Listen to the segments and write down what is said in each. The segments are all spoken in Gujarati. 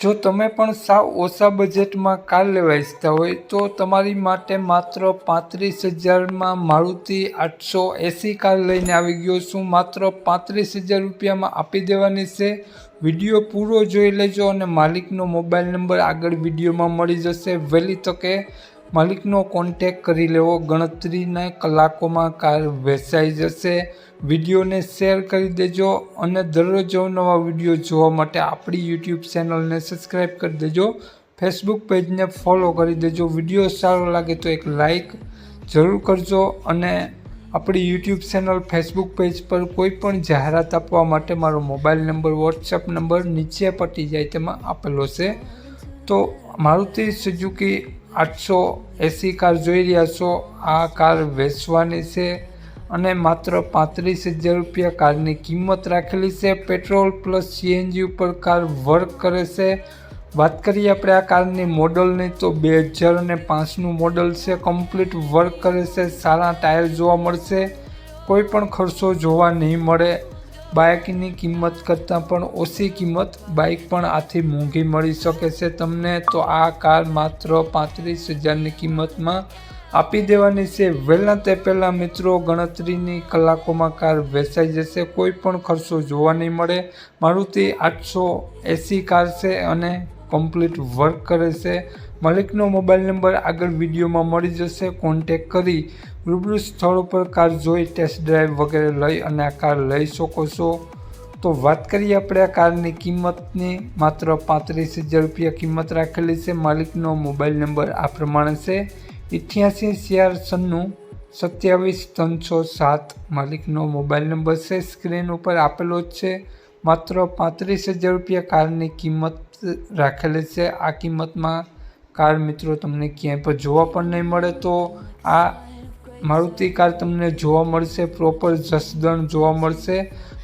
જો તમે પણ સાવ ઓછા બજેટમાં કાર લેવા ઈચ્છતા હોય તો તમારી માટે માત્ર 35,000માં મારુતિ 880 કાર લઈને આવી ગયો છું। માત્ર 35,000 રૂપિયામાં આપી દેવાની છે। વિડીયો પૂરો જોઈ લેજો અને માલિકનો મોબાઈલ નંબર આગળ વિડીયોમાં મળી જશે। વહેલી તકે માલિકનો કોન્ટેક કરી લેવો। ગણતરીના કલાકોમાં કાર વેચાઈ જશે। વિડીયોને શેર કરી દેજો અને દરરોજ નવા વિડીયો જોવા માટે આપણી યુટ્યુબ ચેનલને સબસ્ક્રાઈબ કરી દેજો। ફેસબુક પેજને ફોલો કરી દેજો। વિડીયો સારો લાગે તો એક લાઈક જરૂર કરજો અને આપણી યુટ્યુબ ચેનલ ફેસબુક પેજ પર કોઈ પણ જાહેરાત આપવા માટે મારો મોબાઈલ નંબર વોટ્સએપ નંબર નીચે પટી જાય તેમાં આપેલો છે। તો મારુતિ સુઝુકી 880 કાર જોઈ રહ્યા છો, આ કાર વેચવાની છે અને માત્ર 35,000 રૂપિયા કારની કિંમત રાખેલી છે। પેટ્રોલ પ્લસ CNG ઉપર કાર વર્ક કરે છે। વાત કરીએ આપણે આ કારની મોડલની તો 2005નું મોડલ છે। કમ્પ્લીટ વર્ક કરે છે। સારા ટાયર જોવા મળશે। કોઈ પણ ખર્ચો જોવા નહીં મળે। બાઇકની કિંમત કરતાં પણ ઓછી કિંમત બાઇક પણ આથી મોંઘી મળી શકે છે તમને। તો આ કાર માત્ર 35,000ની કિંમતમાં આપી દેવાની છે। વહેલા તે પહેલાં મિત્રો ગણતરીની કલાકોમાં કાર વેચાઈ જશે। કોઈ પણ ખર્ચો જોવા નહીં મળે। મારુતિ 880 કાર છે અને કમ્પ્લીટ વર્ક કરે છે। માલિકનો મોબાઈલ નંબર આગળ વિડીયોમાં મળી જશે। કોન્ટેક કરી રૂબરૂ સ્થળ ઉપર કાર જોઈ ટેસ્ટ ડ્રાઈવ વગેરે લઈ અને આ કાર લઈ શકો છો। તો વાત કરીએ આપણે આ કારની કિંમતની, માત્ર 35,000 રૂપિયા કિંમત રાખેલી છે। માલિકનો મોબાઈલ નંબર આ પ્રમાણે છે 88 496 27 307 માલિકનો મોબાઈલ નંબર છે, સ્ક્રીન ઉપર આપેલો જ છે। માત્ર 35,000 રૂપિયા કારની કિંમત રાખેલી છે। આ કિંમતમાં કાર મિત્રો તમને ક્યાંય પણ જોવા પણ નહીં મળે। તો આ મારુતિ કાર તમને જોવા મળશે, પ્રોપર જસદણ જોવા મળશે।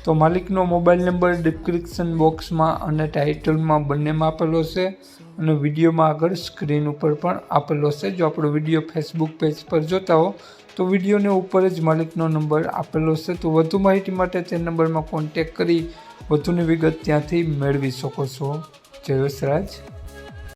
તો માલિકનો મોબાઈલ નંબર ડિસ્ક્રિપ્શન બોક્સમાં અને ટાઇટલમાં બંનેમાં આપેલો છે અને વિડીયોમાં આગળ સ્ક્રીન ઉપર પણ આપેલો છે। જો આપણો વિડીયો ફેસબુક પેજ પર જોતા હો તો વિડીયોને ઉપર જ માલિકનો નંબર આપેલો છે। તો વધુ માહિતી માટે તે નંબરમાં કોન્ટેક કરી વધુની વિગત ત્યાંથી મેળવી શકો છો। જય વસરાજ।